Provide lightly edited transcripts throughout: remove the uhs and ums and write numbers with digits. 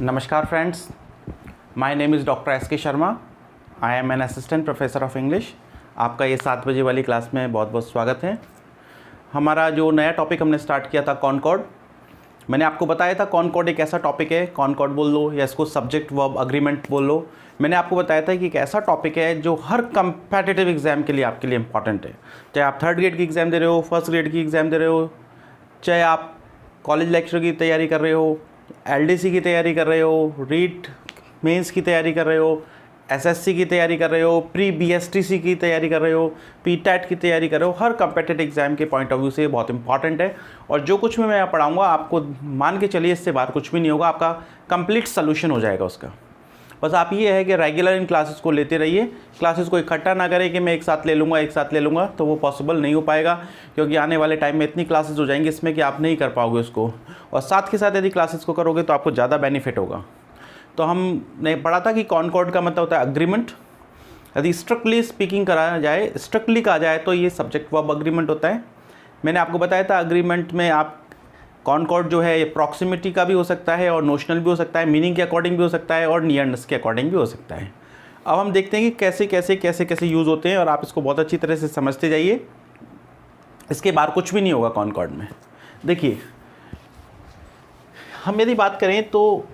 नमस्कार friends, my name is doctor S K Sharma. I am an assistant professor of English. आपका ये 7 बजे वाली क्लास में बहुत बहुत स्वागत है। हमारा जो नया टॉपिक हमने स्टार्ट किया था कॉनकॉर्ड, मैंने आपको बताया था कॉनकॉर्ड एक ऐसा टॉपिक है, कॉनकॉर्ड बोल लो या इसको सब्जेक्ट वर्ब अग्रीमेंट बोल लो। मैंने आपको बताया था कि एक ऐसा टॉपिक है जो हर कम्पैटिटिव एग्ज़ाम के लिए आपके लिए इंपॉर्टेंट है। चाहे आप 3rd ग्रेड की एग्ज़ाम दे रहे हो, 1st ग्रेड की एग्ज़ाम दे रहे हो, चाहे आप कॉलेज लेक्चर की तैयारी कर रहे हो, एलडीसी की तैयारी कर रहे हो, रीट मेंस की तैयारी कर रहे हो, एसएससी की तैयारी कर रहे हो, प्री बीएसटीसी की तैयारी कर रहे हो, पीटैट की तैयारी कर रहे हो, हर कम्पिटिटिव एग्जाम के पॉइंट ऑफ व्यू से बहुत इंपॉर्टेंट है। और जो कुछ भी मैं पढ़ाऊंगा आपको मान के चलिए इससे बाहर कुछ भी नहीं होगा, आपका कंप्लीट सोल्यूशन हो जाएगा उसका। बस आप ये है कि रेगुलर इन क्लासेस को लेते रहिए, क्लासेस को इकट्ठा ना करें कि मैं एक साथ ले लूँगा, तो वो पॉसिबल नहीं हो पाएगा, क्योंकि आने वाले टाइम में इतनी क्लासेस हो जाएंगी इसमें कि आप नहीं कर पाओगे उसको। और साथ के साथ यदि क्लासेस को करोगे तो आपको ज़्यादा बेनिफिट होगा। तो हमने पढ़ा था कि कॉनकॉर्ड का मतलब होता है अग्रीमेंट। यदि स्ट्रिक्टली स्पीकिंग करा जाए, स्ट्रिक्टली कहा जाए तो ये सब्जेक्ट वर्ब अग्रीमेंट होता है। मैंने आपको बताया था अग्रीमेंट में आप कॉनकॉर्ड जो है ये प्रॉक्सिमिटी का भी हो सकता है और नोशनल भी हो सकता है, मीनिंग के अकॉर्डिंग भी हो सकता है और नियरनेस के अकॉर्डिंग भी हो सकता है। अब हम देखते हैं कि कैसे कैसे यूज़ होते हैं और आप इसको बहुत अच्छी तरह से समझते जाइए। इसके बाहर कुछ भी नहीं होगा कॉनकॉर्ड में। देखिए, हम यदि बात करें तो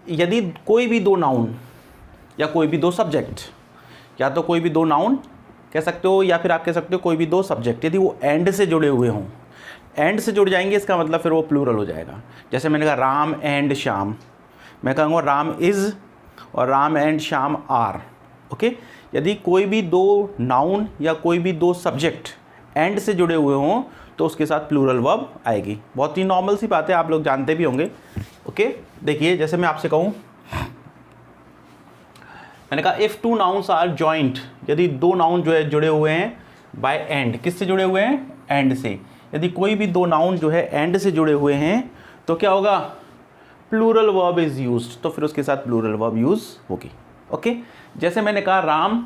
यदि कोई भी दो नाउन या कोई भी दो सब्जेक्ट, या तो कोई भी दो नाउन कह सकते हो या फिर आप कह सकते हो कोई भी दो सब्जेक्ट, यदि वो एंड से जुड़े हुए हों, एंड से जुड़ जाएंगे, इसका मतलब फिर वो प्लूरल हो जाएगा। जैसे मैंने कहा राम एंड श्याम, मैं कहूँगा राम इज़ और Ram and Shyam are. Okay, यदि कोई भी दो नाउन या कोई भी दो सब्जेक्ट एंड से जुड़े हुए हों तो उसके साथ प्लूरल वर्ब आएगी। बहुत ही नॉर्मल सी बात है, आप लोग जानते भी होंगे। ओके, देखिए जैसे मैं आपसे कहूँ, मैंने कहा if two nouns are joint, यदि दो नाउन जो है जुड़े हुए हैं बाय एंड, किससे जुड़े हुए हैं? एंड से। यदि कोई भी दो नाउन जो है एंड से जुड़े हुए हैं तो क्या होगा? प्लूरल वर्ब इज़ यूज्ड, तो फिर उसके साथ प्लूरल वर्ब यूज़ होगी। ओके, जैसे मैंने कहा राम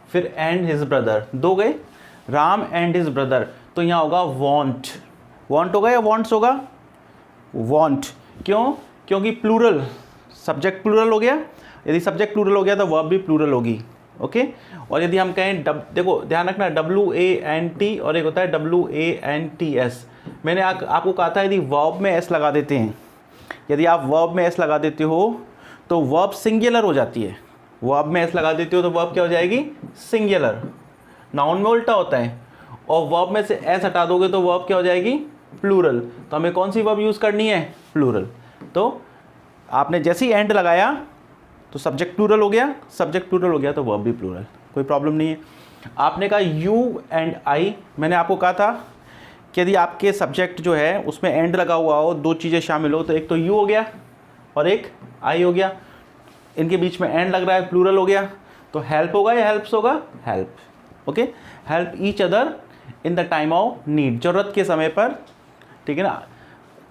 फिर एंड हिज ब्रदर, दो गए, राम एंड हिज ब्रदर, तो यहाँ होगा वॉन्ट। वॉन्ट होगा या वॉन्ट्स होगा? वॉन्ट। क्यों? क्योंकि प्लूरल, सब्जेक्ट प्लूरल हो गया। यदि सब्जेक्ट प्लूरल हो गया तो वर्ब भी प्लूरल होगी। ओके, और यदि हम कहें देखो ध्यान रखना, WANT और एक होता है WANTS। मैंने आपको कहा था यदि वर्ब में S लगा देते हैं, यदि आप वर्ब में S लगा देते हो तो वर्ब सिंगुलर हो जाती है। वर्ब में S लगा देते हो तो वर्ब क्या हो जाएगी? सिंगुलर। नाउन में उल्टा होता है, और वर्ब में से S हटा दोगे तो वर्ब क्या हो जाएगी? प्लूरल। तो हमें कौन सी वर्ब यूज़ करनी है? प्लूरल। तो आपने जैसे ही एंड लगाया तो सब्जेक्ट प्लूरल हो गया, सब्जेक्ट प्लूरल हो गया तो वर्ब भी प्लूरल, कोई प्रॉब्लम नहीं है। आपने कहा यू एंड आई, मैंने आपको कहा था कि यदि आपके सब्जेक्ट जो है उसमें एंड लगा हुआ हो, दो चीज़ें शामिल हो, तो एक तो यू हो गया और एक आई हो गया, इनके बीच में एंड लग रहा है, प्लूरल हो गया, तो हेल्प होगा या हेल्प्स होगा? Help. Okay, help each other in the time of need, ज़रूरत के समय पर, ठीक है ना,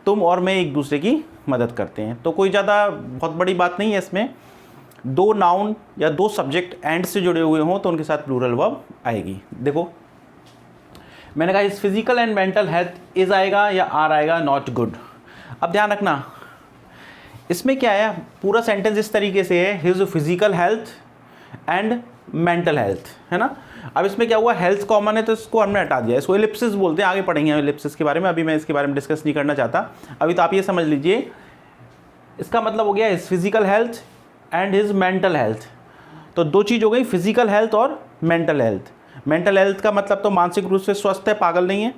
तुम और मैं एक दूसरे की मदद करते हैं। तो कोई ज़्यादा बहुत बड़ी बात नहीं है इसमें। दो नाउन या दो सब्जेक्ट एंड से जुड़े हुए हों तो उनके साथ प्लूरल वर्ब आएगी। देखो मैंने कहा इस physical and mental health is आएगा या आर आएगा? Not good. अब ध्यान रखना, इसमें क्या है, पूरा सेंटेंस इस तरीके से है, his physical health and mental health, है ना। अब इसमें क्या हुआ, हेल्थ कॉमन है तो इसको हमने हटा दिया, इसको एलिप्सिस बोलते हैं, आगे पढ़ेंगे एलिप्सिस के बारे में, अभी मैं इसके बारे में डिस्कस नहीं करना चाहता। अभी तो आप ये समझ लीजिए, इसका मतलब हो गया his physical health and his mental health. तो दो चीज़ हो गई, फिजिकल हेल्थ और मेंटल हेल्थ। मेंटल हेल्थ का मतलब तो मानसिक रूप से स्वस्थ है, पागल नहीं है,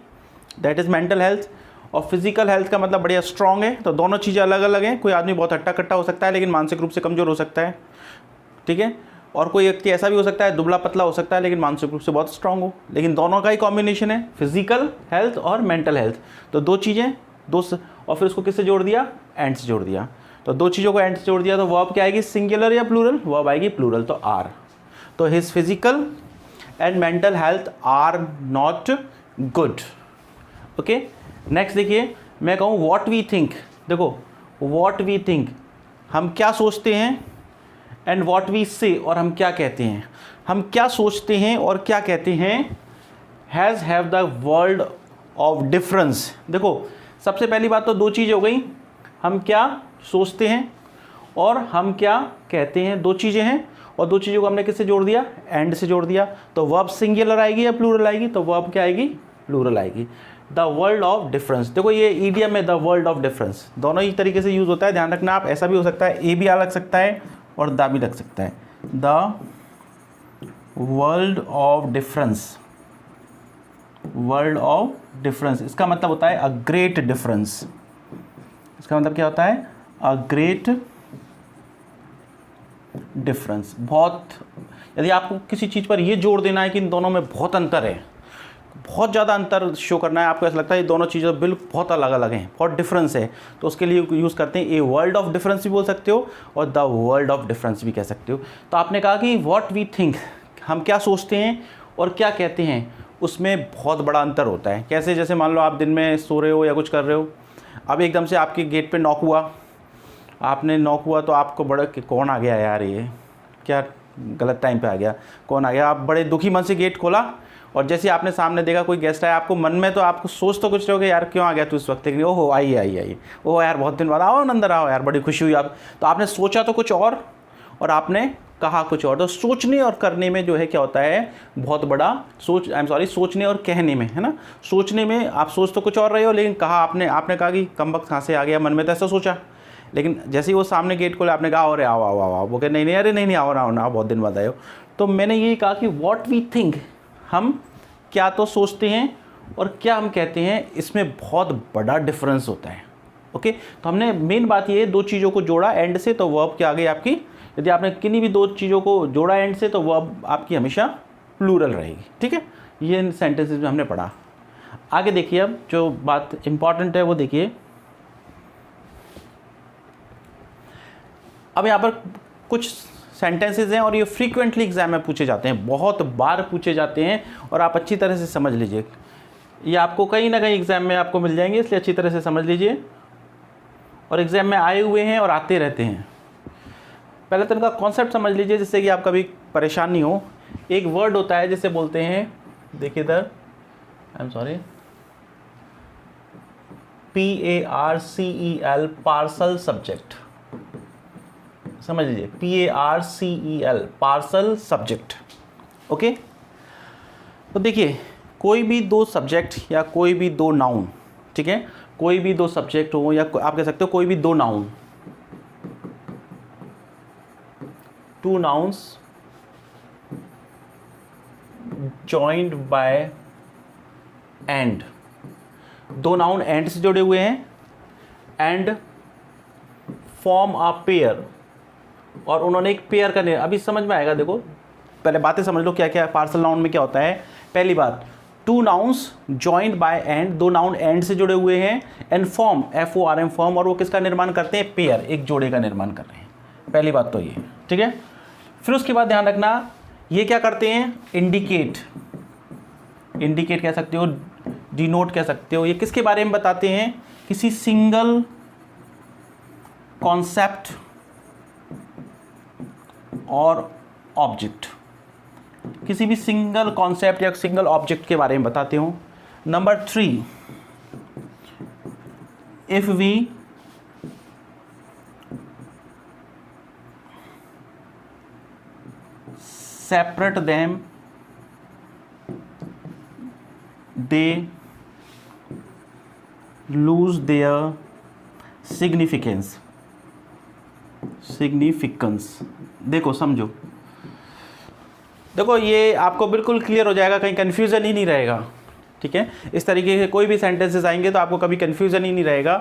दैट इज़ मेंटल हेल्थ। और फिजिकल हेल्थ का मतलब बढ़िया स्ट्रांग है। तो दोनों चीज़ें अलग अलग हैं। कोई आदमी बहुत हट्टा कट्टा हो सकता है लेकिन मानसिक रूप से कमज़ोर हो सकता है, ठीक है। और कोई व्यक्ति ऐसा भी हो सकता है, दुबला पतला हो सकता है लेकिन मानसिक रूप से बहुत स्ट्रांग हो। लेकिन दोनों का ही कॉम्बिनेशन है, फिजिकल हेल्थ और मेंटल हेल्थ। तो दो चीज़ें, और फिर उसको किससे जोड़ दिया? एंड से जोड़ दिया। तो दो चीज़ों को एंड से जोड़ दिया तो वर्ब क्या आएगी? सिंगुलर या प्लूरल? वर्ब आएगी प्लूरल, तो आर। तो his physical and mental health are not good. Okay, next देखिए, मैं कहूँ व्हाट वी थिंक। देखो व्हाट वी थिंक, हम क्या सोचते हैं, एंड व्हाट वी से, और हम क्या कहते हैं। हम क्या सोचते हैं और क्या कहते हैं, has have the world of difference. देखो सबसे पहली बात तो दो चीज़ हो गई, हम क्या सोचते हैं और हम क्या कहते हैं, दो चीज़ें हैं और दो चीज़ों को हमने किससे जोड़ दिया, एंड से जोड़ दिया। तो वर्ब सिंगुलर आएगी या प्लूरल आएगी, तो वर्ब क्या आएगी, प्लूरल आएगी। द वर्ल्ड ऑफ डिफरेंस, देखो ये ईडियम है, द वर्ल्ड ऑफ डिफरेंस, दोनों ही तरीके से यूज़ होता है, ध्यान रखना आप। ऐसा भी हो सकता है, ए भी आ लग सकता है और द भी लग सकता है। The world of difference, world of difference, इसका मतलब होता है अ ग्रेट डिफरेंस। इसका मतलब क्या होता है, अ ग्रेट डिफरेंस। बहुत, यदि आपको किसी चीज़ पर ये जोड़ देना है कि इन दोनों में बहुत अंतर है, बहुत ज़्यादा अंतर शो करना है, आपको ऐसा लगता है ये दोनों चीज़ें बिल्कुल बहुत अलग अलग हैं, बहुत डिफरेंस है, तो उसके लिए यूज़ करते हैं ए वर्ल्ड ऑफ डिफरेंस भी बोल सकते हो और द वर्ल्ड ऑफ डिफरेंस भी कह सकते हो। तो आपने कहा कि व्हाट वी थिंक, हम क्या सोचते हैं और क्या कहते हैं, उसमें बहुत बड़ा अंतर होता है। कैसे, जैसे मान लो आप दिन में सो रहे हो या कुछ कर रहे हो, अब एकदम से आपके गेट पे नॉक हुआ, आपने नॉक हुआ तो आपको बड़ा कि कौन आ गया यार, ये क्या गलत टाइम पे आ गया, कौन आ गया, आप बड़े दुखी मन से गेट खोला और जैसे आपने सामने देखा कोई गेस्ट आया, आपको मन में तो आपको सोच तो कुछ रहोगे यार क्यों आ गया तू इस वक्त, लेकिन ओहो आइए आइए आइए, ओह यार बहुत दिन बाद, आओ अंदर आओ यार, बड़ी खुशी हुई आप। तो आपने सोचा तो कुछ और आपने कहा कुछ और। तो सोचने और करने में जो है क्या होता है, बहुत बड़ा सोचने और कहने में, है ना। सोचने में आप सोच तो कुछ और रहे हो, लेकिन कहा आपने कहा कि कम वक्त कहाँ से आ गया, मन में तो ऐसा सोचा, लेकिन जैसे ही वो सामने गेट खोले आपने कहा अरे आओ आओ आओ आओ, वो कहे नहीं अरे नहीं आओ ना, बहुत दिन बाद आए हो। तो मैंने ये कहा कि व्हाट वी थिंक, हम क्या तो सोचते हैं और क्या हम कहते हैं, इसमें बहुत बड़ा डिफरेंस होता है। ओके, तो हमने मेन बात ये दो चीज़ों को जोड़ा एंड से, तो वर्ब क्या आ गई आपकी, यदि आपने किन्हीं भी दो चीज़ों को जोड़ा एंड से तो वर्ब आपकी हमेशा प्लूरल रहेगी। ठीक है, ये इन सेंटेंसेस में हमने पढ़ा। आगे देखिए, अब जो बात इंपॉर्टेंट है वो देखिए। अब यहाँ पर कुछ सेंटेंसेस हैं और ये फ्रीक्वेंटली एग्जाम में पूछे जाते हैं, बहुत बार पूछे जाते हैं और आप अच्छी तरह से समझ लीजिए। ये आपको कहीं ना कहीं एग्जाम में आपको मिल जाएंगे, इसलिए अच्छी तरह से समझ लीजिए। और एग्जाम में आए हुए हैं और आते रहते हैं। पहले तो इनका कॉन्सेप्ट समझ लीजिए जिससे कि आपका भी परेशान नहीं हो। एक वर्ड होता है जिसे बोलते हैं, देखिए इधर, I am sorry, PARCEL, parcel subject, समझ लीजिए, PARCEL, पार्सल सब्जेक्ट। ओके, तो देखिए कोई भी दो सब्जेक्ट या कोई भी दो नाउन, ठीक है, कोई भी दो सब्जेक्ट हो या आप कह सकते हो कोई भी दो noun, two nouns joined by and, दो नाउन एंड से जुड़े हुए हैं, एंड फॉर्म अ पेयर, और उन्होंने एक पेयर का अभी समझ में आएगा। देखो पहले बातें समझ लो क्या क्या पार्सल नाउन में क्या होता है। पहली बात, two nouns joined by and, दो नाउन एंड से जुड़े हुए हैं, एंड फॉर्म FORM फॉर्म, और वो किसका निर्माण करते हैं, पेयर, एक जोड़े का निर्माण कर रहे हैं। पहली बात तो ये, ठीक है। फिर उसके बाद ध्यान रखना ये क्या करते हैं, इंडिकेट कह सकते हो, डिनोट कह सकते हो। ये किसके बारे में बताते हैं, किसी सिंगल कॉन्सेप्ट और ऑब्जेक्ट, किसी भी सिंगल कॉन्सेप्ट या सिंगल ऑब्जेक्ट के बारे में बताते हो। Number 3, if we separate them they lose their significance। देखो समझो, देखो ये आपको बिल्कुल क्लियर हो जाएगा, कहीं कन्फ्यूज़न ही नहीं रहेगा। ठीक है, इस तरीके के कोई भी सेंटेंसेस आएंगे तो आपको कभी कन्फ्यूज़न ही नहीं रहेगा।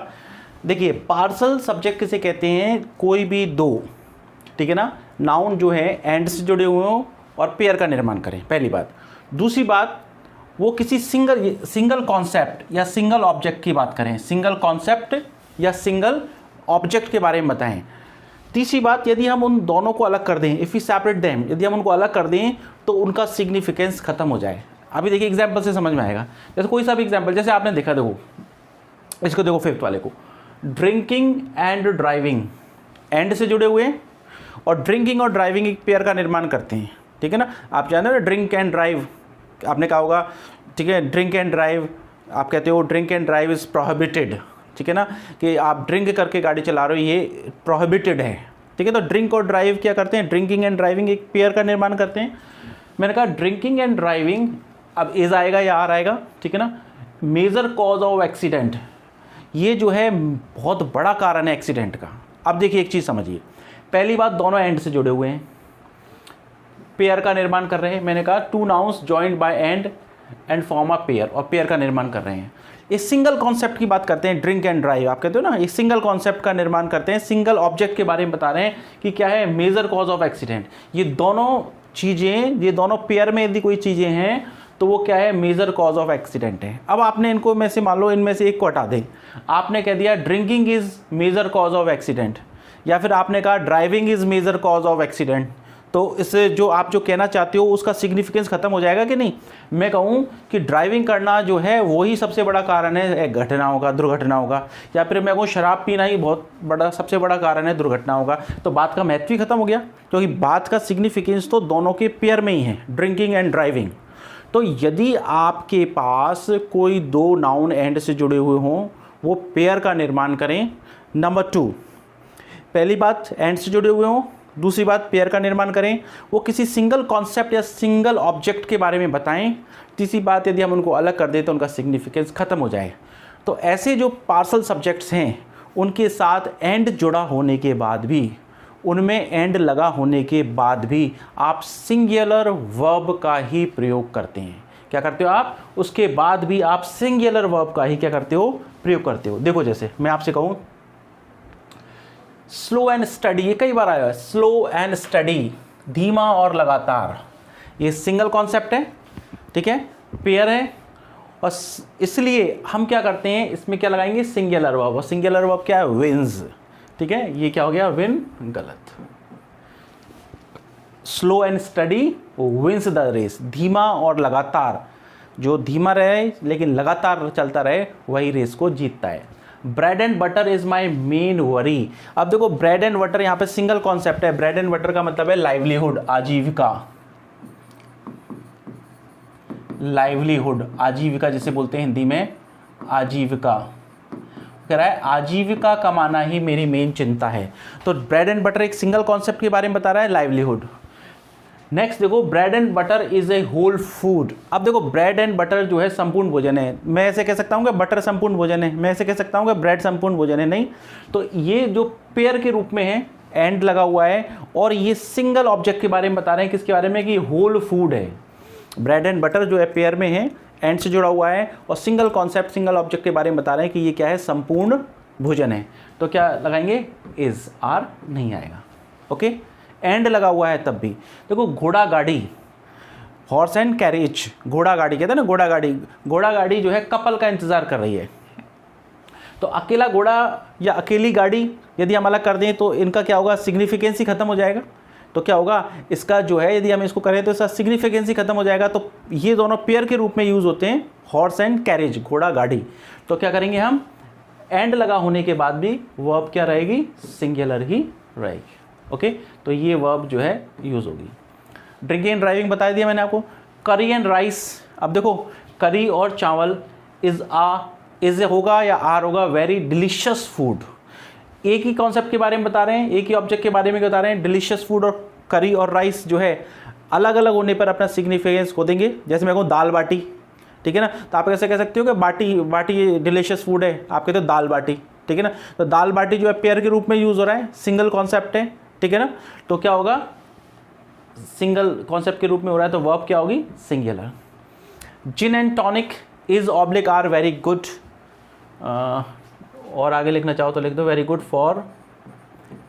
देखिए पार्सल सब्जेक्ट किसे कहते हैं, कोई भी दो, ठीक है ना, नाउन जो है एंड से जुड़े हुए हों और पेयर का निर्माण करें, पहली बात। दूसरी बात, वो किसी सिंगल कॉन्सेप्ट या सिंगल ऑब्जेक्ट की बात करें, सिंगल कॉन्सेप्ट या सिंगल ऑब्जेक्ट के बारे में बताएं। तीसरी बात, यदि हम उन दोनों को अलग कर दें, इफ़ वी सेपरेट देम, यदि हम उनको अलग कर दें तो उनका सिग्निफिकेंस खत्म हो जाए। अभी देखिए एग्जाम्पल से समझ में आएगा। जैसे कोई सा भी एग्जाम्पल, जैसे आपने देखा, देखो इसको देखो, 5th वाले को, ड्रिंकिंग एंड ड्राइविंग एंड से जुड़े हुए हैं और ड्रिंकिंग और ड्राइविंग एक पेयर का निर्माण करते हैं। ठीक है ना, आप जानते हो ना ड्रिंक एंड ड्राइव, आपने कहा होगा, ठीक है, ड्रिंक एंड ड्राइव, आप कहते हो drink and drive is prohibited, ठीक है ना, कि आप ड्रिंक करके गाड़ी चला रहे हो, ये प्रोहिबिटेड है। ठीक है, तो ड्रिंक और ड्राइव क्या करते हैं, ड्रिंकिंग एंड ड्राइविंग एक पेयर का निर्माण करते हैं। मैंने कहा ड्रिंकिंग एंड ड्राइविंग, अब इज आएगा या आर आएगा, ठीक है ना। मेजर कॉज ऑफ एक्सीडेंट, ये जो है बहुत बड़ा कारण है एक्सीडेंट का। अब देखिए एक चीज़ समझिए, पहली बात दोनों एंड से जुड़े हुए हैं, पेयर का निर्माण कर रहे हैं। मैंने कहा two nouns joined by and form a pair, और पेयर का निर्माण कर रहे हैं। इस सिंगल कॉन्सेप्ट की बात करते हैं, ड्रिंक एंड ड्राइव आप कहते हो ना, इस सिंगल कॉन्सेप्ट का निर्माण करते हैं, सिंगल ऑब्जेक्ट के बारे में बता रहे हैं कि क्या है मेजर कॉज ऑफ एक्सीडेंट। ये दोनों चीज़ें, ये दोनों पेयर में यदि कोई चीज़ें हैं तो वो क्या है, मेजर कॉज ऑफ एक्सीडेंट है। अब आपने इनको में से मान लो इनमें से एक को हटा दें, आपने कह दिया drinking is major cause of accident, या फिर आपने कहा driving is major cause of accident, तो इससे जो आप जो कहना चाहते हो उसका सिग्निफिकेंस खत्म हो जाएगा कि नहीं। मैं कहूँ कि ड्राइविंग करना जो है वही सबसे बड़ा कारण है घटनाओं का, दुर्घटनाओं का, या फिर मैं कहूँ शराब पीना ही बहुत बड़ा सबसे बड़ा कारण है दुर्घटनाओं का, तो बात का महत्व ही खत्म हो गया, क्योंकि बात का सिग्निफिकेंस तो दोनों के पेयर में ही है, ड्रिंकिंग एंड ड्राइविंग। तो यदि आपके पास कोई दो नाउन एंड से जुड़े हुए हों, वो पेयर का निर्माण करें। नंबर 2, पहली बात एंड से जुड़े हुए हों, दूसरी बात पेयर का निर्माण करें, वो किसी सिंगल कॉन्सेप्ट या सिंगल ऑब्जेक्ट के बारे में बताएं, तीसरी बात यदि हम उनको अलग कर दें तो उनका सिग्निफिकेंस खत्म हो जाए। तो ऐसे जो पार्सल सब्जेक्ट्स हैं उनके साथ एंड जुड़ा होने के बाद भी, उनमें एंड लगा होने के बाद भी आप सिंगुलर वर्ब का ही प्रयोग करते हैं। क्या करते हो आप, उसके बाद भी आप सिंगुलर वर्ब का ही क्या करते हो, प्रयोग करते हो। देखो जैसे मैं आपसे कहूँ स्लो एंड स्टडी, ये कई बार आया है, स्लो एंड स्टडी, धीमा और लगातार, ये सिंगल कॉन्सेप्ट है, ठीक है, पेयर है, और इसलिए हम क्या करते हैं इसमें क्या लगाएंगे, सिंगुलर वर्ब, और सिंगुलर वर्ब क्या है, विंस, ठीक है, ये क्या हो गया, विन, गलत। Slow and steady wins the race, धीमा और लगातार, जो धीमा रहे लेकिन लगातार चलता रहे वही रेस को जीतता है। Bread and butter is my main worry, अब देखो ब्रेड एंड बटर यहाँ पे सिंगल कॉन्सेप्ट है, ब्रेड एंड बटर का मतलब है लाइवलीहुड, आजीविका, लाइवलीहुड, आजीविका जिसे बोलते हैं हिंदी में आजीविका, कह रहा है आजीविका कमाना ही मेरी मेन चिंता है। तो ब्रेड एंड बटर एक सिंगल कॉन्सेप्ट के बारे में बता रहा है, लाइवलीहुड। नेक्स्ट देखो bread and butter is a whole food, अब देखो ब्रेड एंड बटर जो है संपूर्ण भोजन है, मैं ऐसे कह सकता हूँ कि बटर संपूर्ण भोजन है, मैं ऐसे कह सकता हूँ कि ब्रेड संपूर्ण भोजन है, नहीं, तो ये जो पेयर के रूप में है, एंड लगा हुआ है, और ये सिंगल ऑब्जेक्ट के बारे में बता रहे हैं, किसके बारे में, कि होल फूड है। ब्रेड एंड बटर जो है पेयर में है, एंड से जुड़ा हुआ है, और सिंगल कॉन्सेप्ट सिंगल ऑब्जेक्ट के बारे में बता रहे हैं कि ये क्या है, संपूर्ण भोजन है। तो क्या लगाएंगे, इज, आर नहीं आएगा, ओके, एंड लगा हुआ है तब भी। देखो घोड़ा गाड़ी, हॉर्स एंड कैरेज, घोड़ा गाड़ी कहते हैं ना, घोड़ा गाड़ी, घोड़ा गाड़ी जो है कपल का इंतजार कर रही है, तो अकेला घोड़ा या अकेली गाड़ी यदि हम अलग कर दें तो इनका क्या होगा, सिग्निफिकेंस ही खत्म हो जाएगा। तो क्या होगा इसका जो है, यदि हम इसको करें तो इसका सिग्निफिकेंस ही खत्म हो जाएगा। तो ये दोनों पेयर के रूप में यूज़ होते हैं, हॉर्स एंड कैरेज, घोड़ा गाड़ी। तो क्या करेंगे हम, एंड लगा होने के बाद भी वर्ब क्या रहेगी, सिंगुलर ही रहेगी, ओके। तो ये वर्ब जो है यूज़ होगी। ड्रिंकिंग एंड ड्राइविंग बता दिया मैंने आपको। करी एंड राइस, अब देखो करी और चावल इज होगा या आर होगा, वेरी डिलीशियस फूड, एक ही कॉन्सेप्ट के बारे में बता रहे हैं, एक ही ऑब्जेक्ट के बारे में बता रहे हैं। डिलीशियस फूड और करी और राइस जो है अलग अलग होने पर अपना सिग्निफिकेंस खो देंगे। जैसे मैं कहूँ दाल बाटी, ठीक है ना, तो आप कैसे कह सकते हो कि बाटी डिलीशियस फूड है, आप कहते हो दाल बाटी, ठीक है ना। तो दाल बाटी जो है पेयर के रूप में यूज़ हो रहा है, सिंगल कॉन्सेप्ट है, ठीक है ना। तो क्या होगा, सिंगल कॉन्सेप्ट के रूप में हो रहा है, तो वर्ब क्या होगी, singular. Gin and tonic is oblique are very good, और आगे लिखना चाहो तो लिख दो very good for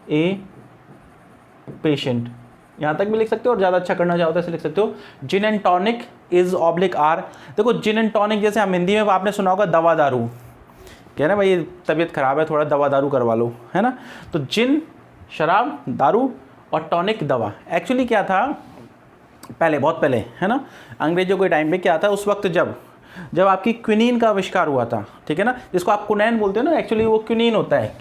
a patient, यहाँ तक भी लिख सकते हो, और ज़्यादा अच्छा करना चाहो तो ऐसे लिख सकते हो, gin and tonic is oblique are. देखो जिन एंड टॉनिक जैसे हम हिंदी में आपने सुना होगा दवा दारू, कह ना भाई तबीयत खराब है थोड़ा दवा दारू करवा लो, है ना। तो जिन शराब, दारू, और टॉनिक दवा। एक्चुअली क्या था पहले, बहुत पहले, है ना, अंग्रेजों के टाइम पे क्या था, उस वक्त जब आपकी क्विनीन का आविष्कार हुआ था, ठीक है ना, जिसको आप कुनैन बोलते हो ना, एक्चुअली वो क्विनीन होता है,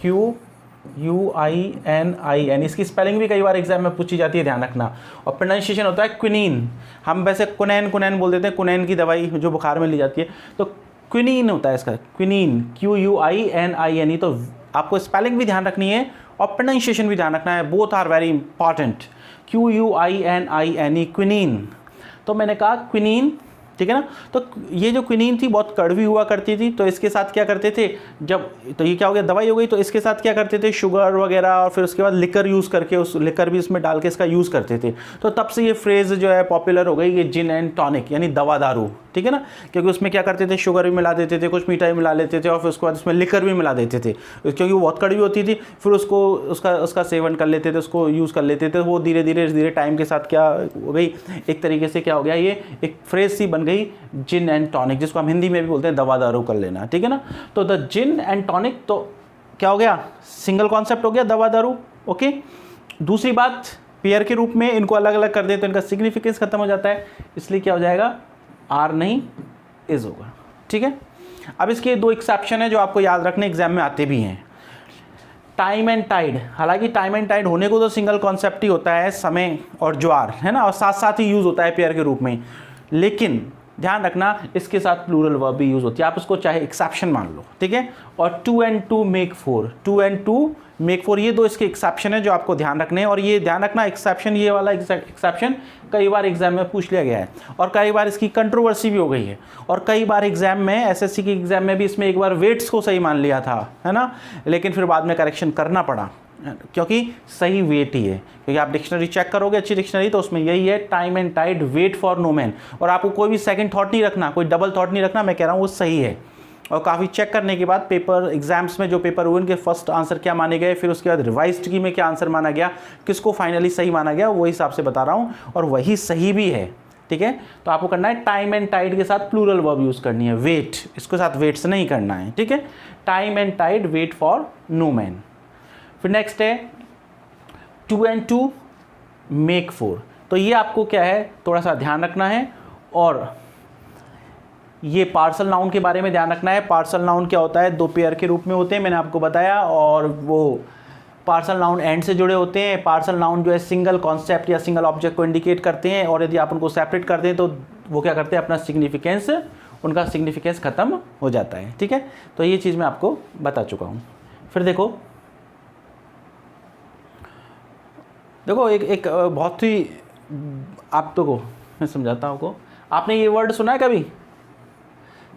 QUININ, इसकी स्पेलिंग भी कई बार एग्जाम में पूछी जाती है, ध्यान रखना, और प्रोनाउंसिएशन होता है क्विनीन। हम वैसे कुनैन बोल देते हैं, कुनैन की दवाई जो बुखार में ली जाती है। तो क्विनीन होता है इसका, क्विनीन, QUININE। तो आपको स्पेलिंग भी ध्यान रखनी है और प्रोनाउंसिएशन भी ध्यान रखना है, both are very important. QUININE, quinine. तो मैंने कहा क्विनीन, ठीक है ना। तो ये जो क्विनीन थी बहुत कड़वी हुआ करती थी, तो इसके साथ क्या करते थे जब, तो ये क्या हो गया, दवाई हो गई, तो इसके साथ क्या करते थे, शुगर वगैरह, और फिर उसके बाद लिकर यूज़ करके, उस लिकर भी इसमें डाल के इसका यूज़ करते थे। तो तब से ये फ्रेज़ जो है पॉपुलर हो गई, ये जिन एंड टॉनिक, यानी दवा दारू, ठीक है ना। क्योंकि उसमें क्या करते थे, शुगर भी मिला देते थे, कुछ मिठाई मिला लेते थे, और फिर उसके बाद उसमें लिकर भी मिला देते थे, क्योंकि वो बहुत कड़वी होती थी। फिर उसको उसका सेवन कर लेते थे, उसको यूज़ कर लेते थे। वो धीरे धीरे टाइम के साथ क्या हो गई, एक तरीके से क्या हो गया, ये एक फ्रेज़ सी बन गई, जिन एंड टॉनिक, जिसको हम हिंदी में भी बोलते हैं दवा दारू कर लेना, ठीक है ना। तो द जिन एंड टॉनिक, तो क्या हो गया, सिंगल कॉन्सेप्ट हो गया, दवा दारू, ओके। दूसरी बात, पेयर के रूप में इनको अलग अलग कर दें तो इनका सिग्निफिकेंस खत्म हो जाता है, इसलिए क्या हो जाएगा, आर नहीं इज होगा, ठीक है। अब इसके दो एक्सेप्शन है जो आपको याद रखने एग्जाम में आते भी हैं। टाइम एंड टाइड, हालांकि टाइम एंड टाइड होने को तो सिंगल कॉन्सेप्ट ही होता है, समय और ज्वार, है ना, और साथ साथ ही यूज़ होता है पेयर के रूप में, लेकिन ध्यान रखना इसके साथ प्लूरल वर्ब भी यूज़ होती है, आप उसको चाहे एक्सेप्शन मान लो, ठीक है। और 2 and 2 make 4, 2 and 2 make 4, ये दो इसके एक्सेप्शन है जो आपको ध्यान रखने हैं। और ये ध्यान रखना एक्सेप्शन, ये वाला एक्सेप्शन कई बार एग्जाम में पूछ लिया गया है, और कई बार इसकी कंट्रोवर्सी भी हो गई है, और कई बार एग्जाम में, SSC के एग्जाम में भी इसमें एक बार वेट्स को सही मान लिया था, है ना, लेकिन फिर बाद में करेक्शन करना पड़ा, क्योंकि सही वेट ही है। क्योंकि आप डिक्शनरी चेक करोगे, अच्छी डिक्शनरी, तो उसमें यही है, time and tide, wait for no man. और आपको कोई भी सेकंड थॉट नहीं रखना, कोई डबल थॉट नहीं रखना, मैं कह रहा हूँ वो सही है। और काफ़ी चेक करने के बाद पेपर एग्जाम्स में जो पेपर हुए उनके फर्स्ट आंसर क्या माने गए, फिर उसके बाद रिवाइज्ड की में क्या आंसर माना गया, किसको फाइनली सही माना गया, वही हिसाब से बता रहा हूँ, और वही सही भी है, ठीक है। तो आपको करना है टाइम एंड टाइड के साथ प्लूरल वर्ब यूज़ करनी है, वेट, इसके साथ वेट से नहीं करना है, ठीक है। Time and tide, wait for no man. फिर नेक्स्ट है 2 and 2 make 4। तो ये आपको क्या है, थोड़ा सा ध्यान रखना है। और ये पार्सल नाउन के बारे में ध्यान रखना है। पार्सल नाउन क्या होता है, दो पेयर के रूप में होते हैं, मैंने आपको बताया, और वो पार्सल नाउन एंड से जुड़े होते हैं। पार्सल नाउन जो है सिंगल कॉन्सेप्ट या सिंगल ऑब्जेक्ट को इंडिकेट करते हैं, और यदि आप उनको सेपरेट कर दें तो वो क्या करते हैं, अपना सिग्निफिकेंस, उनका सिग्निफिकेंस खत्म हो जाता है, ठीक है। तो ये चीज़ मैं आपको बता चुका हूँ। फिर देखो एक बहुत ही, आप तो को मैं समझाता हूँ आपको, आपने ये वर्ड सुना है कभी,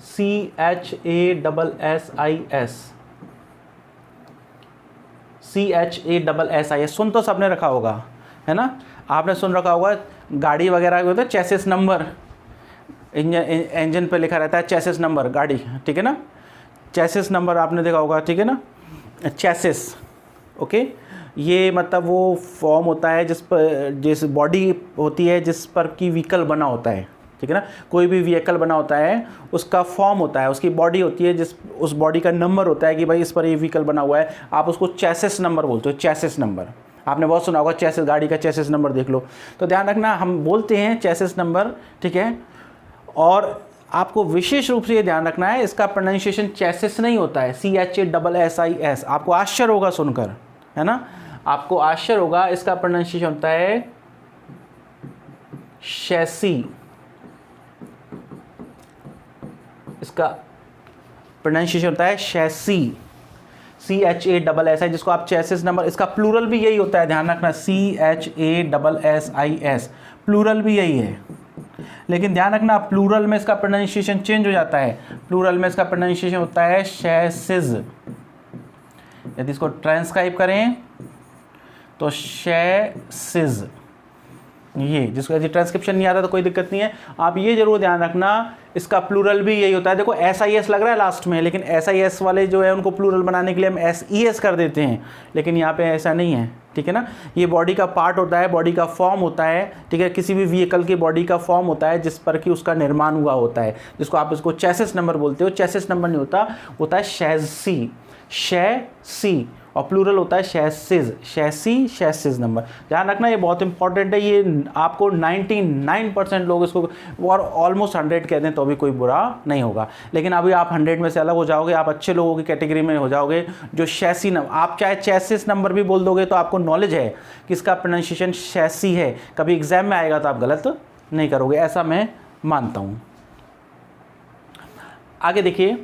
CHASSIS, सुन तो सबने रखा होगा, है ना। आपने सुन रखा होगा गाड़ी वगैरह होता है, चेसिस नंबर, इंजन पे लिखा रहता है चेसिस नंबर, गाड़ी, ठीक है ना, चेसिस नंबर आपने देखा होगा, ठीक है ना, चेसिस, ओके। ये मतलब वो फॉर्म होता है जिस बॉडी होती है जिस पर की व्हीकल बना होता है, ठीक है ना। कोई भी व्हीकल बना होता है उसका फॉर्म होता है, उसकी बॉडी होती है, उस बॉडी का नंबर होता है कि भाई इस पर ये व्हीकल बना हुआ है, आप उसको चेसिस नंबर बोलते हो, चेसिस नंबर। आपने बहुत सुना होगा चेसिस, गाड़ी का चेसिस नंबर देख लो। तो ध्यान रखना हम बोलते हैं चेसिस नंबर, ठीक है। और आपको विशेष रूप से ये ध्यान रखना है, इसका प्रोनाउंसिएशन चेसिस नहीं होता है, CHASSIS। आपको आश्चर्य होगा सुनकर, है ना, आपको आश्चर्य होगा, इसका प्रोनाउंसिएशन होता है शैसी, इसका प्रोनाउंसिएशन होता है शैसी, CHASSIS, जिसको आप चेसिस नंबर, इसका प्लूरल भी यही होता है, ध्यान रखना, CHASSIS, प्लूरल भी यही है। लेकिन ध्यान रखना प्लूरल में इसका प्रोनाउंसिएशन चेंज हो जाता है, प्लूरल में इसका प्रोनाउंसिएशन होता है शैसिस। यदि इसको ट्रांसक्राइब करें तो शैसिस, ये जिसको यदि ट्रांसक्रिप्शन नहीं आता तो कोई दिक्कत नहीं है, आप ये जरूर ध्यान रखना इसका प्लूरल भी यही होता है। देखो SIS लग रहा है लास्ट में, लेकिन SIS वाले जो है उनको प्लूरल बनाने के लिए हम SES कर देते हैं, लेकिन यहाँ पे ऐसा नहीं है, ठीक है ना। ये बॉडी का पार्ट होता है, बॉडी का फॉर्म होता है, ठीक है, किसी भी व्हीकल की बॉडी का फॉर्म होता है जिस पर कि उसका निर्माण हुआ होता है, जिसको आप इसको चेसिस नंबर बोलते हो। चेसिस नंबर नहीं होता, होता है शैसी, शैसी, और प्लूरल होता है शैसिस, शैसी, शैसिस नंबर। ध्यान रखना ये बहुत इंपॉर्टेंट है, ये आपको 99% लोग इसको, और ऑलमोस्ट 100 कहते हैं तो भी कोई बुरा नहीं होगा, लेकिन अभी आप 100 में से अलग हो जाओगे, आप अच्छे लोगों की कैटेगरी में हो जाओगे। जो शैसी नंबर, आप चाहे चेसिस नंबर भी बोल दोगे तो आपको नॉलेज है कि इसका प्रोनाउंसिएशन शैसी है, कभी एग्जाम में आएगा तो आप गलत नहीं करोगे, ऐसा मैं मानता हूँ। आगे देखिए,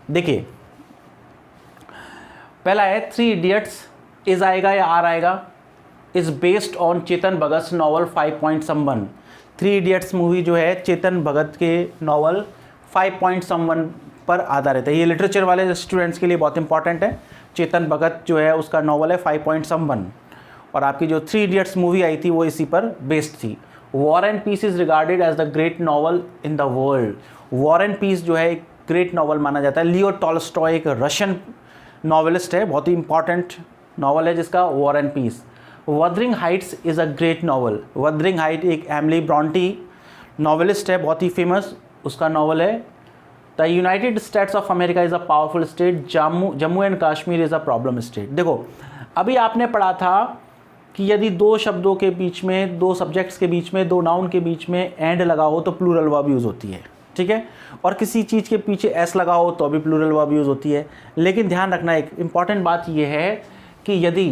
देखिए पहला है थ्री इडियट्स, इज आएगा या आर आएगा, is based on Chetan Bhagat novel 5 point someone. Three idiots movie जो है चेतन भगत के नॉवल 5 पॉइंट समवन पर आधारित है। ये लिटरेचर वाले स्टूडेंट्स के लिए बहुत इंपॉर्टेंट है। चेतन भगत जो है उसका नॉवल है 5 पॉइंट समवन, और आपकी जो थ्री इडियट्स मूवी आई थी वो इसी पर बेस्ड थी। War and Peace is regarded as the great novel in the world. War and Peace जो है एक ग्रेट नॉवल माना जाता है। लियो टॉल्स्टॉय एक रशियन नॉवेलिस्ट है, बहुत ही इंपॉर्टेंट नॉवल है जिसका War and Peace. Wuthering Heights is a great novel. Wuthering Height एक एमिली ब्रॉन्टी नॉवेलिस्ट है, बहुत ही फेमस, उसका नॉवल है। The United States of America is a powerful state, Jammu and Kashmir is a problem state. देखो अभी आपने पढ़ा था कि यदि दो शब्दों के बीच में, दो सब्जेक्ट्स के बीच में, दो नाउन के बीच में एंड लगा हो तो प्लूरल वर्ब यूज़ होती है, ठीक है। और किसी चीज़ के पीछे एस लगा हो तो भी प्लूरल वर्ब यूज़ होती है। लेकिन ध्यान रखना एक इंपॉर्टेंट बात यह है कि यदि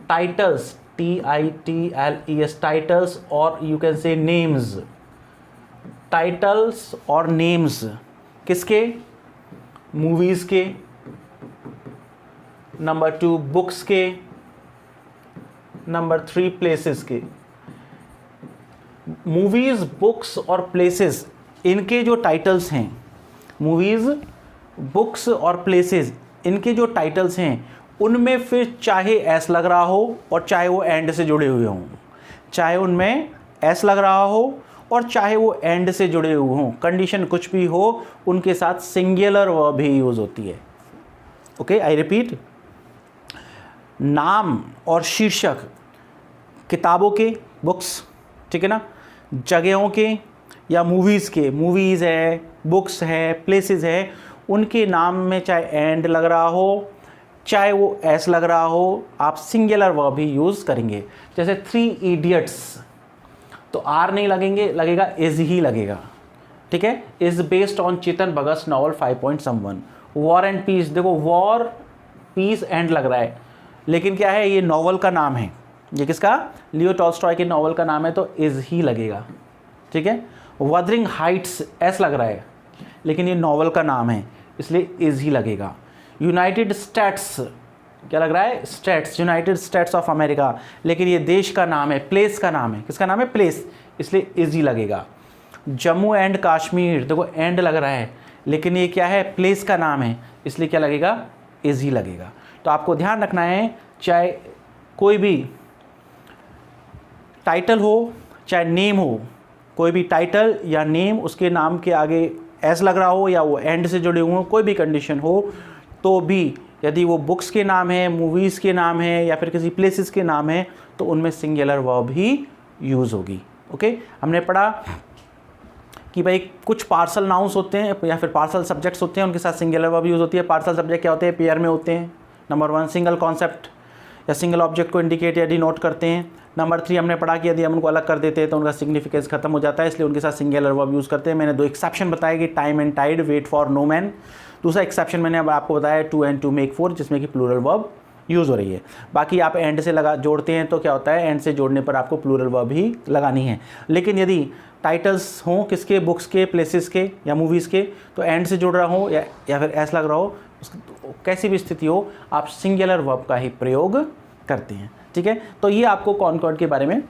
टाइटल्स, TITLES, टाइटल्स और you can say names, titles और नेम्स किसके, मूवीज़ के, नंबर 2 बुक्स के, नंबर 3 प्लेसेस के। मूवीज़, बुक्स और प्लेसेस, इनके जो टाइटल्स हैं, मूवीज़, बुक्स और प्लेसेस, इनके जो टाइटल्स हैं उनमें फिर चाहे एस लग रहा हो और चाहे वो एंड से जुड़े हुए हों, चाहे उनमें एस लग रहा हो और चाहे वो एंड से जुड़े हुए हों, कंडीशन कुछ भी हो, उनके साथ सिंगुलर वर्ब ही यूज़ होती है। ओके, आई रिपीट, नाम और शीर्षक किताबों के, बुक्स, ठीक है ना, जगहों के या मूवीज़ के, मूवीज़ है, बुक्स है, प्लेसेस है, उनके नाम में चाहे एंड लग रहा हो चाहे वो एस लग रहा हो, आप सिंगुलर वर्ब ही यूज़ करेंगे। जैसे थ्री इडियट्स तो आर नहीं लगेंगे, लगेगा इज ही लगेगा, ठीक है। Is based on Chetan Bhagat novel 5 point someone. War and Peace, देखो वॉर पीस एंड लग रहा है, लेकिन क्या है, ये नॉवल का नाम है, ये किसका, लियो टॉल्स्टॉय के नॉवल का नाम है, तो इज ही लगेगा, ठीक है। वदरिंग हाइट्स एस लग रहा है, लेकिन ये नॉवल का नाम है इसलिए इज ही लगेगा। यूनाइटेड स्टेट्स, क्या लग रहा है, states, United States of America, लेकिन ये देश का नाम है, प्लेस का नाम है, किसका नाम है, प्लेस, इसलिए इज ही लगेगा। जम्मू एंड कश्मीर, देखो एंड लग रहा है, लेकिन ये क्या है, प्लेस का नाम है, इसलिए क्या लगेगा, इज ही लगेगा। तो आपको ध्यान रखना है, चाहे कोई भी टाइटल हो चाहे नेम हो, कोई भी टाइटल या नेम, उसके नाम के आगे एस लग रहा हो या वो एंड से जुड़े हुए हो, कोई भी कंडीशन हो, तो भी यदि वो बुक्स के नाम है, मूवीज़ के नाम है या फिर किसी प्लेसेस के नाम है, तो उनमें सिंगुलर वर्ब ही यूज़ होगी। ओके, हमने पढ़ा कि भाई कुछ पार्सल नाउंस होते हैं या फिर पार्सल सब्जेक्ट्स होते हैं, उनके साथ सिंगुलर वर्ब यूज़ होती है। पार्सल सब्जेक्ट क्या होते हैं, पेयर में होते हैं। नंबर 1 सिंगल कॉन्सेप्ट या सिंगल ऑब्जेक्ट को इंडिकेट या डिनोट करते हैं। नंबर 3 हमने पढ़ा कि यदि हम उनको अलग कर देते हैं तो उनका सिग्निफिकेंस खत्म हो जाता है, इसलिए उनके साथ सिंगुलर वर्ब यूज़ करते हैं। मैंने 2 एक्सेप्शन बताए कि time and tide, wait for no man. दूसरा एक्सेप्शन मैंने अब आपको बताया 2 and 2 make 4, जिसमें कि प्लूरल वर्ब यूज़ हो रही है। बाकी आप एंड से जोड़ते हैं तो क्या होता है, एंड से जोड़ने पर आपको प्लूरल वर्ब ही लगानी है। लेकिन यदि टाइटल्स हों किसके, बुक्स के, प्लेसेस के या मूवीज़ के, तो एंड से जुड़ रहा हो या फिर ऐसा लग रहा हो, कैसी भी स्थिति हो, आप सिंगुलर वर्ब का ही प्रयोग करते हैं। ठीक है, तो ये आपको कॉनकॉर्ड के बारे में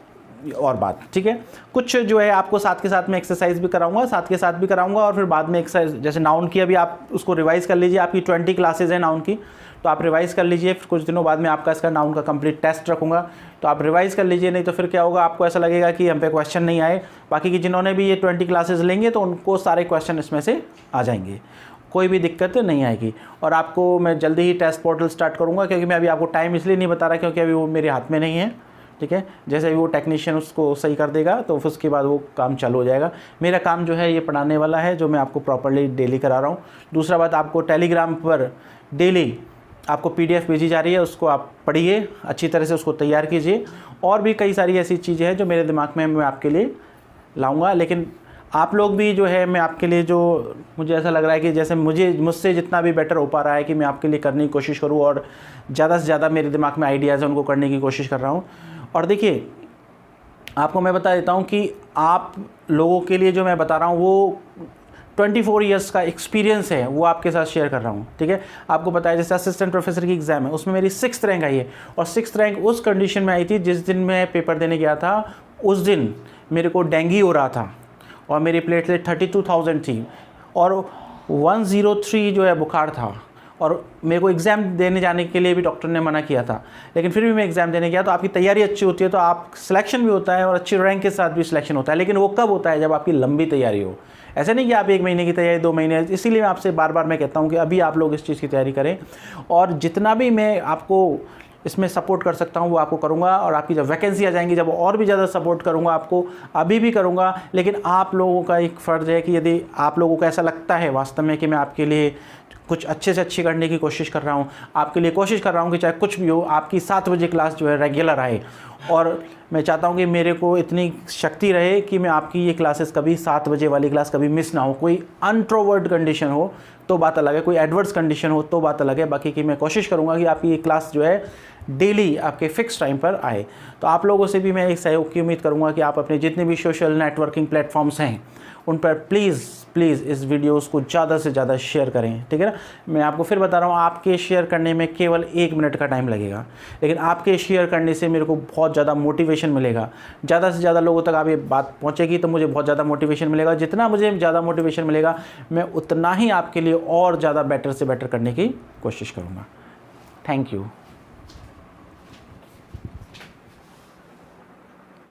और बात, ठीक है। कुछ जो है आपको साथ के साथ में एक्सरसाइज भी कराऊंगा, और फिर बाद में एक्सरसाइज, जैसे नाउन की अभी आप उसको रिवाइज़ कर लीजिए। आपकी 20 क्लासेज हैं नाउन की, तो आप रिवाइज़ कर लीजिए। फिर कुछ दिनों बाद में आपका इसका नाउन का कंप्लीट टेस्ट रखूंगा, तो आप रिवाइज़ कर लीजिए। नहीं तो फिर क्या होगा, आपको ऐसा लगेगा कि हम पे क्वेश्चन नहीं आए। बाकी की जिन्होंने भी ये 20 क्लासेज लेंगे तो उनको सारे क्वेश्चन इसमें से आ जाएंगे, कोई भी दिक्कत नहीं आएगी। और आपको मैं जल्दी ही टेस्ट पोर्टल स्टार्ट करूँगा, क्योंकि मैं अभी आपको टाइम इसलिए नहीं बता रहा क्योंकि अभी वो मेरे हाथ में नहीं है। ठीक है, जैसे भी वो टेक्नीशियन उसको सही कर देगा तो फिर उसके बाद वो काम चालू हो जाएगा। मेरा काम जो है ये पढ़ाने वाला है, जो मैं आपको प्रॉपर्ली डेली करा रहा हूँ। दूसरा बात, आपको टेलीग्राम पर डेली आपको PDF भेजी जा रही है, उसको आप पढ़िए, अच्छी तरह से उसको तैयार कीजिए। और भी कई सारी ऐसी चीज़ें हैं जो मेरे दिमाग में मैं आपके लिए लाऊंगा। लेकिन आप लोग भी जो है, मैं आपके लिए जो मुझे ऐसा लग रहा है कि जैसे मुझसे जितना भी बेटर हो पा रहा है कि मैं आपके लिए करने की कोशिश करूँ, और ज़्यादा से ज़्यादा मेरे दिमाग में आइडियाज़ हैं उनको करने की कोशिश कर रहा हूँ। और देखिए, आपको मैं बता देता हूँ कि आप लोगों के लिए जो मैं बता रहा हूँ वो 24 ईयर्स का एक्सपीरियंस है, वो आपके साथ शेयर कर रहा हूँ, ठीक है। आपको पता है जैसे असिस्टेंट प्रोफेसर की एग्ज़ाम है, उसमें मेरी 6th रैंक आई है, और 6th रैंक उस कंडीशन में आई थी जिस दिन मैं पेपर देने गया था, उस दिन मेरे को डेंगू हो रहा था और मेरी प्लेटलेट 32,000 थी और 103 जो है बुखार था, और मेरे को एग्ज़ाम देने जाने के लिए भी डॉक्टर ने मना किया था, लेकिन फिर भी मैं एग्ज़ाम देने गया। तो आपकी तैयारी अच्छी होती है तो आप सिलेक्शन भी होता है और अच्छी रैंक के साथ भी सिलेक्शन होता है, लेकिन वो कब होता है? जब आपकी लंबी तैयारी हो। ऐसे नहीं कि आप 1 महीने की तैयारी, 2 महीने। इसीलिए मैं आपसे बार बार मैं कहता हूँ कि अभी आप लोग इस चीज़ की तैयारी करें, और जितना भी मैं आपको इसमें सपोर्ट कर सकता हूँ वो आपको करूँगा, और आपकी जब वैकेंसी आ जाएंगी जब और भी ज़्यादा सपोर्ट करूँगा आपको, अभी भी करूँगा। लेकिन आप लोगों का एक फ़र्ज़ है कि यदि आप लोगों को ऐसा लगता है वास्तव में कि मैं आपके लिए कुछ अच्छे से अच्छी करने की कोशिश कर रहा हूँ, आपके लिए कोशिश कर रहा हूँ कि चाहे कुछ भी हो आपकी 7 बजे क्लास जो है रेगुलर आए, और मैं चाहता हूँ कि मेरे को इतनी शक्ति रहे कि मैं आपकी ये क्लासेस कभी 7 बजे वाली क्लास कभी मिस ना हो। कोई अनट्रोवर्ड कंडीशन हो तो बात अलग है, कोई एडवर्स कंडीशन हो तो बात अलग है, बाकी की मैं कोशिश करूँगा कि आपकी ये क्लास जो है डेली आपके फिक्स टाइम पर आए। तो आप लोगों से भी मैं एक सहयोग की उम्मीद करूँगा कि आप अपने जितने भी सोशल नेटवर्किंग प्लेटफॉर्म्स हैं उन पर प्लीज़ इस वीडियोस को ज़्यादा से ज़्यादा शेयर करें, ठीक है ना। मैं आपको फिर बता रहा हूँ, आपके शेयर करने में केवल 1 मिनट का टाइम लगेगा, लेकिन आपके शेयर करने से मेरे को बहुत ज़्यादा मोटिवेशन मिलेगा। ज़्यादा से ज़्यादा लोगों तक आप ये बात पहुँचेगी तो मुझे बहुत ज़्यादा मोटिवेशन मिलेगा। जितना मुझे ज़्यादा मोटिवेशन मिलेगा मैं उतना ही आपके लिए और ज़्यादा बेटर से बेटर करने की कोशिश करूँगा। Thank you.